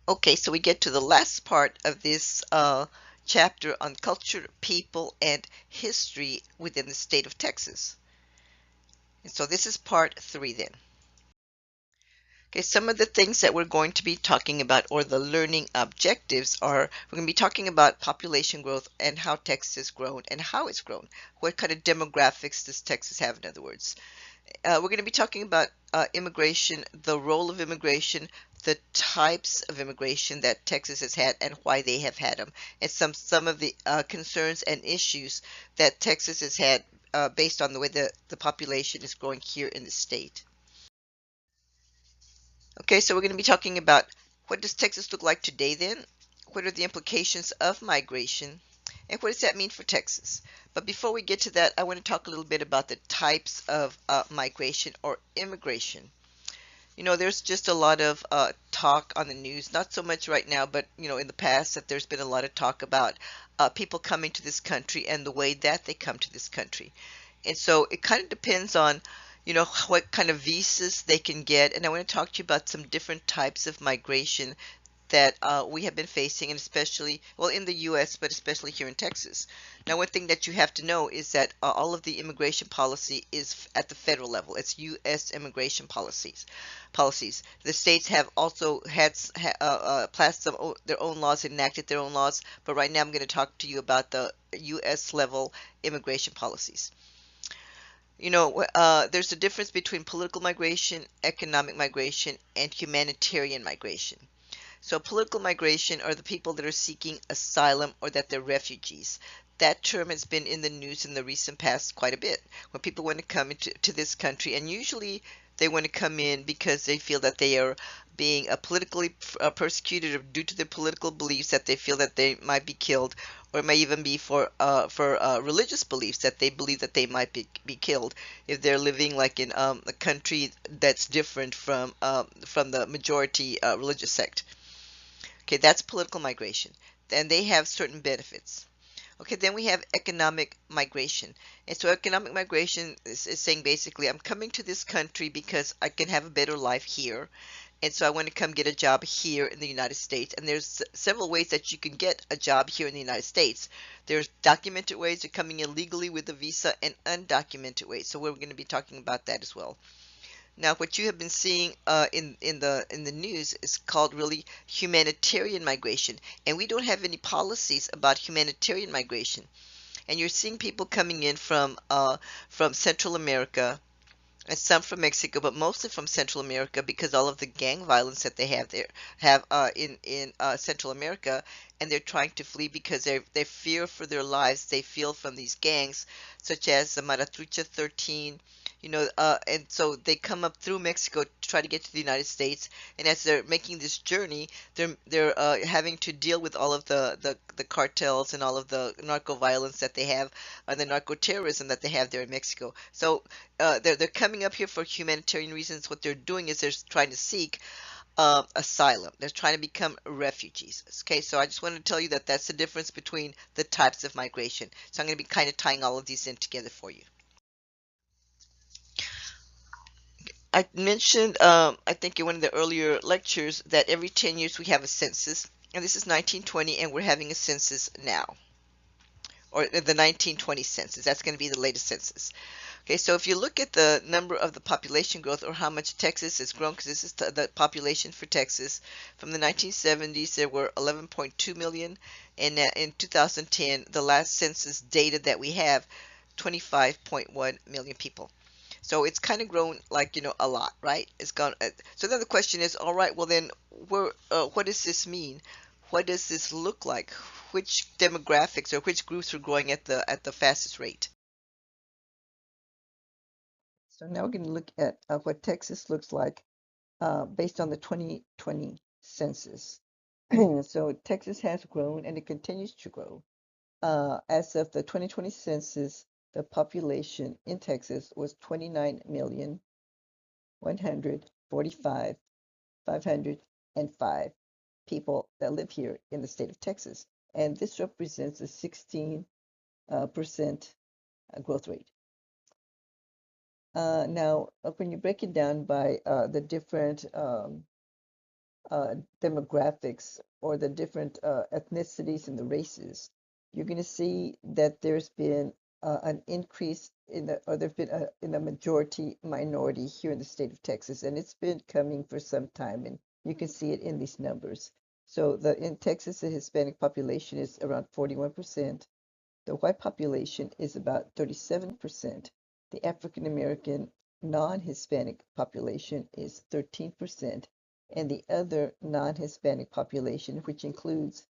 Okay, so we get to the last part of this chapter on culture, people, and history within the state of Texas. And so this is part three then. Okay, some of the things that we're going to be talking about, or the learning objectives, are we're going to be talking about population growth and how Texas has grown and how it's grown. What kind of demographics does Texas have, in other words? We're going to be talking about immigration, the role of immigration, the types of immigration that Texas has had and why they have had them, and some of the concerns and issues that Texas has had based on the way the population is growing here in the state. Okay, so we're going to be talking about what does Texas look like today then? What are the implications of migration? And what does that mean for Texas? But before we get to that, I want to talk a little bit about the types of migration or immigration. There's just a lot of talk on the news, not so much right now, but in the past that there's been a lot of talk about people coming to this country and the way that they come to this country. And so it kind of depends on, what kind of visas they can get. And I want to talk to you about some different types of migration that we have been facing, and especially, well, in the U.S., but especially here in Texas. Now, one thing that you have to know is that all of the immigration policy is at the federal level. It's U.S. immigration policies. The states have also had passed their own laws, enacted their own laws, but right now I'm going to talk to you about the U.S. level immigration policies. There's a difference between political migration, economic migration, and humanitarian migration. So political migration are the people that are seeking asylum or that they're refugees. That term has been in the news in the recent past quite a bit. When people want to come into this country, and usually they want to come in because they feel that they are being politically persecuted or due to their political beliefs that they feel that they might be killed, or it may even be for religious beliefs that they believe that they might be killed if they're living like in a country that's different from the majority religious sect. Okay, that's political migration. And they have certain benefits. Okay, then we have economic migration. And so economic migration is saying basically, I'm coming to this country because I can have a better life here. And so I want to come get a job here in the United States. And there's several ways that you can get a job here in the United States. There's documented ways of coming in legally with a visa and undocumented ways. So we're going to be talking about that as well. Now, what you have been seeing in the news is called really humanitarian migration, and we don't have any policies about humanitarian migration. And you're seeing people coming in from Central America and some from Mexico, but mostly from Central America because all of the gang violence that they have in Central America, and they're trying to flee because they fear for their lives. They feel from these gangs, such as the Maratrucha 13, and so they come up through Mexico to try to get to the United States. And as they're making this journey, they're having to deal with all of the cartels and all of the narco violence that they have, and the narco terrorism that they have there in Mexico. So they're coming up here for humanitarian reasons. What they're doing is they're trying to seek asylum. They're trying to become refugees. Okay, so I just wanted to tell you that that's the difference between the types of migration. So I'm going to be kind of tying all of these in together for you. I mentioned, I think in one of the earlier lectures, that every 10 years we have a census, and this is 1920, and we're having a census now, or the 1920 census. That's going to be the latest census. Okay, so if you look at the number of the population growth or how much Texas has grown, because this is the population for Texas, from the 1970s there were 11.2 million, and in 2010, the last census data that we have, 25.1 million people. So it's kind of grown like, a lot, right? It's gone. So then the question is, all right, well then, what does this mean? What does this look like? Which demographics or which groups are growing at the fastest rate? So now we're going to look at what Texas looks like based on the 2020 census. So Texas has grown and it continues to grow. As of the 2020 census, the population in Texas was 29,145,505 people that live here in the state of Texas. And this represents a 16% growth rate. Now, when you break it down by the different demographics or the different ethnicities and the races, you're going to see that there's been an increase in the, or there's been in the majority minority here in the state of Texas, and it's been coming for some time, and you can see it in these numbers. So in Texas, the Hispanic population is around 41%. The white population is about 37%. The African American non-Hispanic population is 13%, and the other non-Hispanic population, which includes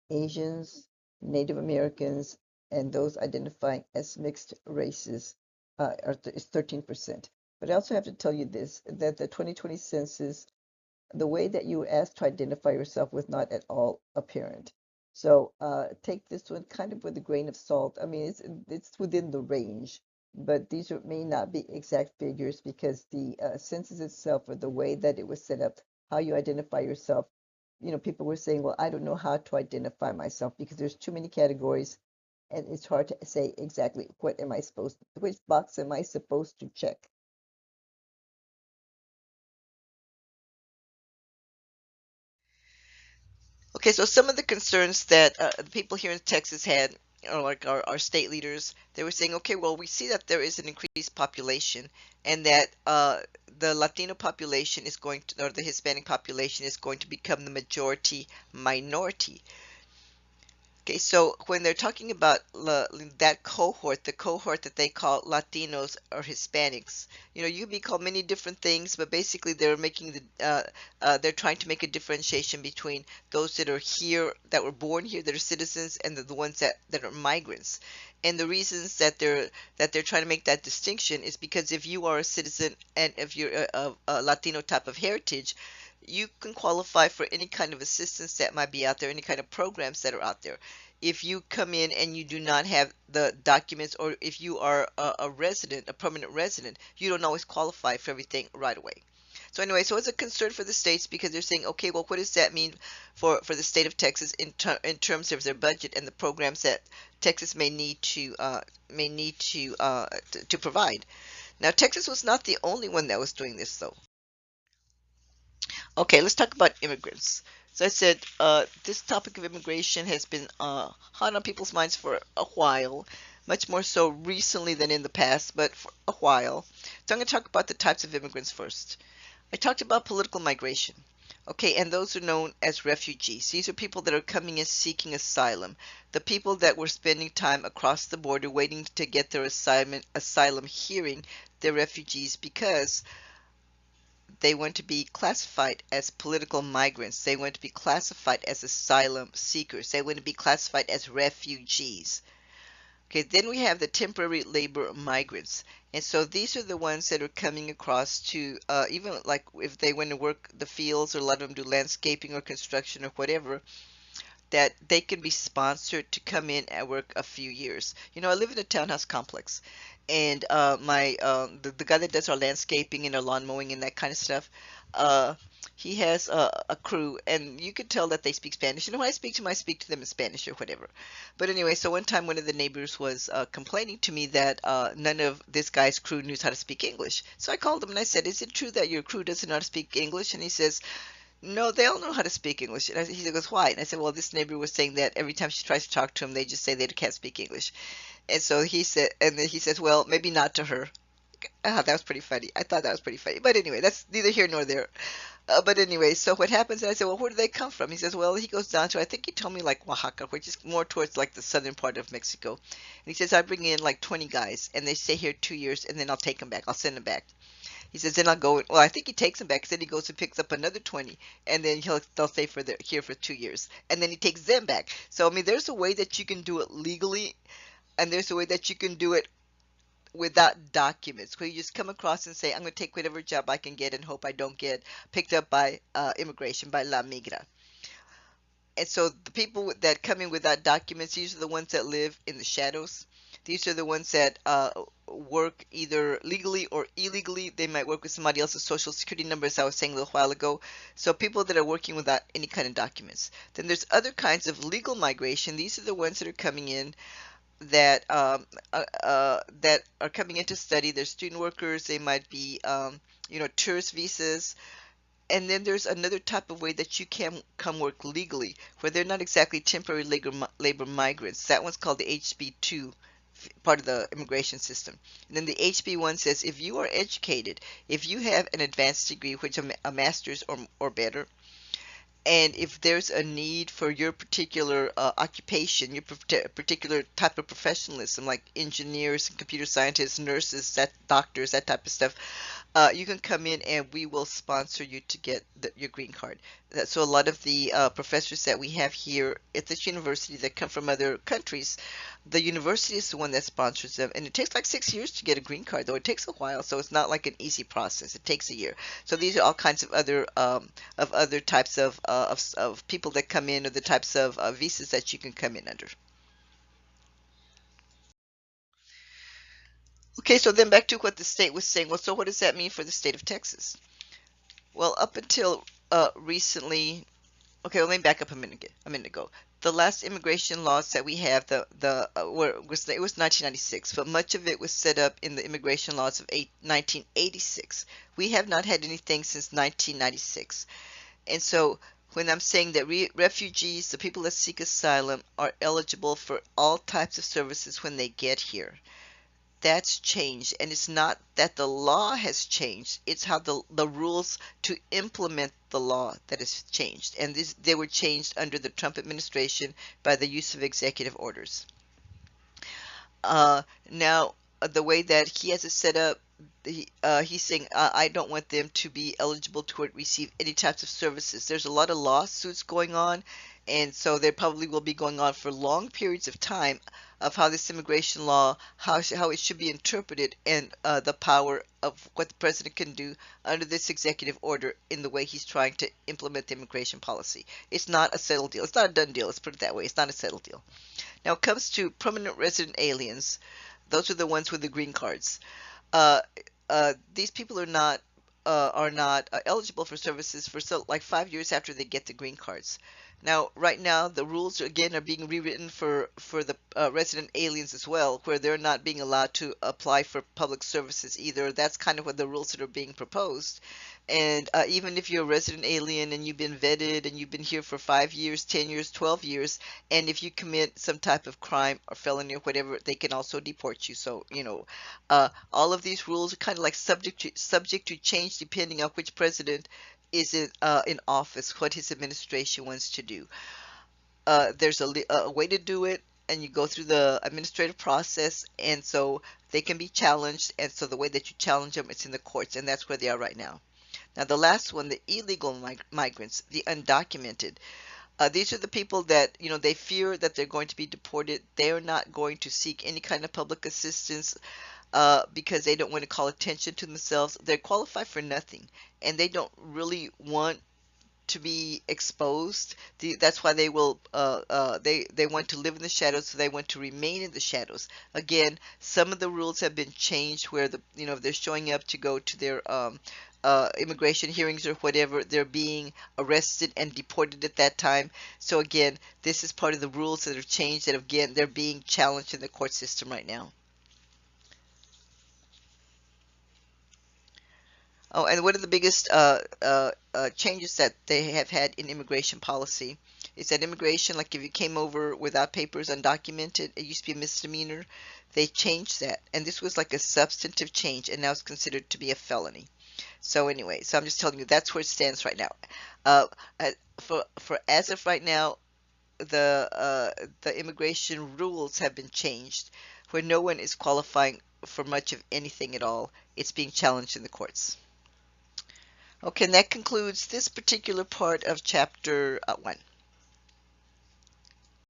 Asians, Native Americans, and those identifying as mixed races, is 13%. But I also have to tell you this, that the 2020 census, the way that you were asked to identify yourself was not at all apparent. So take this one kind of with a grain of salt. I mean, it's within the range, but these may not be exact figures because the census itself, or the way that it was set up, how you identify yourself, people were saying, well, I don't know how to identify myself because there's too many categories, and it's hard to say exactly which box am I supposed to check. Okay, so some of the concerns that the people here in Texas had, or like our state leaders, they were saying, okay, well, we see that there is an increased population, and that the Latino population is going to, or the Hispanic population is going to become the majority minority. Okay, so when they're talking about that cohort, the cohort that they call Latinos or Hispanics, you can be called many different things, but basically they're making they're trying to make a differentiation between those that are here, that were born here, that are citizens, and the ones that are migrants. And the reasons that they're trying to make that distinction is because if you are a citizen and if you're a Latino type of heritage, you can qualify for any kind of assistance that might be out there, any kind of programs that are out there. If you come in and you do not have the documents, or if you are a resident, a permanent resident, you don't always qualify for everything right away. So anyway, so it's a concern for the states because they're saying, okay, well, what does that mean for the state of Texas in terms of their budget and the programs that Texas may need to provide. Now, Texas was not the only one that was doing this, though. Okay, let's talk about immigrants. So I said this topic of immigration has been hot on people's minds for a while, much more so recently than in the past, but for a while. So I'm going to talk about the types of immigrants first. I talked about political migration. Okay, and those are known as refugees. These are people that are coming in seeking asylum. The people that were spending time across the border waiting to get their asylum hearing, they're refugees because they want to be classified as political migrants. They want to be classified as asylum seekers. They want to be classified as refugees. Okay, then we have the temporary labor migrants. And so these are the ones that are coming across to, even like if they want to work the fields, or a lot of them do landscaping or construction or whatever, that they can be sponsored to come in and work a few years. I live in a townhouse complex, and the guy that does our landscaping and our lawn mowing and that kind of stuff, uh, he has a crew, and you could tell that they speak Spanish. And when I speak to them in Spanish or whatever. But anyway, so one time one of the neighbors was complaining to me that none of this guy's crew knows how to speak English. So I called him and I said, "Is it true that your crew doesn't know how to speak English?" And he says, no, they all know how to speak English. And he goes, why? And I said, well, this neighbor was saying that every time she tries to talk to him, they just say they can't speak English. And so he said, and then he says, well, maybe not to her. That was pretty funny. I thought that was pretty funny. But anyway, that's neither here nor there. But anyway, so what happens? And I said, well, where do they come from? He says, well, he goes down to, I think he told me like Oaxaca, which is more towards like the southern part of Mexico. And he says, I bring in like 20 guys, and they stay here 2 years, and then I'll take them back. I'll send them back. He says, then I'll go. Well, I think he takes them back. Then he goes and picks up another 20, and then they'll stay here for 2 years, and then he takes them back. So I mean, there's a way that you can do it legally, and there's a way that you can do it without documents, where you just come across and say, I'm going to take whatever job I can get and hope I don't get picked up by immigration, by La Migra. And so the people that come in without documents, these are the ones that live in the shadows. These are the ones that work either legally or illegally. They might work with somebody else's social security number, as I was saying a little while ago. So people that are working without any kind of documents. Then there's other kinds of legal migration. These are the ones that are coming in that are coming in to study. They're student workers. They might be, tourist visas. And then there's another type of way that you can come work legally, where they're not exactly temporary labor migrants. That one's called the HB2 part of the immigration system. And then the HB1 says if you are educated, if you have an advanced degree, which a master's or better, and if there's a need for your particular occupation, your particular type of professionalism, like engineers and computer scientists, nurses, doctors, that type of stuff, you can come in and we will sponsor you to get your green card. So a lot of the professors that we have here at this university that come from other countries, the university is the one that sponsors them, and it takes like 6 years to get a green card, though it takes a while, so it's not like an easy process. It takes a year. So these are all kinds of other types of people that come in, or the types of visas that you can come in under. Okay, so then back to what the state was saying. Well, so what does that mean for the state of Texas? Well, up until recently, okay, well, let me back up a minute ago. The last immigration laws that we have, it was 1996, but much of it was set up in the immigration laws of 1986. We have not had anything since 1996. And so when I'm saying that refugees, the people that seek asylum, are eligible for all types of services when they get here, that's changed. And it's not that the law has changed, it's how the rules to implement the law that has changed. And they were changed under the Trump administration by the use of executive orders. Now, the way that he has it set up, he's saying, I don't want them to be eligible to receive any types of services. There's a lot of lawsuits going on, and so they probably will be going on for long periods of time of how this immigration law, how it should be interpreted, and the power of what the president can do under this executive order in the way he's trying to implement the immigration policy. It's not a settled deal. It's not a done deal. Let's put it that way. It's not a settled deal. Now it comes to permanent resident aliens. Those are the ones with the green cards. Uh, these people are not eligible for services for like 5 years after they get the green cards. Now, right now, the rules again are being rewritten for the resident aliens as well, where they're not being allowed to apply for public services either. That's kind of what the rules that are being proposed. And even if you're a resident alien and you've been vetted and you've been here for 5 years, 10 years, 12 years, and if you commit some type of crime or felony or whatever, they can also deport you. So, all of these rules are kind of like subject to change depending on which president is in office, what his administration wants to do. There's a way to do it, and you go through the administrative process, and so they can be challenged. And so the way that you challenge them, it's in the courts, and that's where they are right now. Now, the last one, the illegal migrants, the undocumented. These are the people that, they fear that they're going to be deported. They're not going to seek any kind of public assistance because they don't want to call attention to themselves. They're qualified for nothing, and they don't really want to be exposed. That's why they will they want to live in the shadows, so they want to remain in the shadows. Again, some of the rules have been changed where if they're showing up to go to their immigration hearings or whatever, they're being arrested and deported at that time. So again, this is part of the rules that have changed, that again they're being challenged in the court system right now. Oh, and one of the biggest changes that they have had in immigration policy is that immigration, like if you came over without papers, undocumented, it used to be a misdemeanor. They changed that, and this was like a substantive change, and now it's considered to be a felony. So anyway, so I'm just telling you that's where it stands right now. Uh, for as of right now, the immigration rules have been changed, where no one is qualifying for much of anything at all. It's being challenged in the courts. Okay, and that concludes this particular part of chapter 1.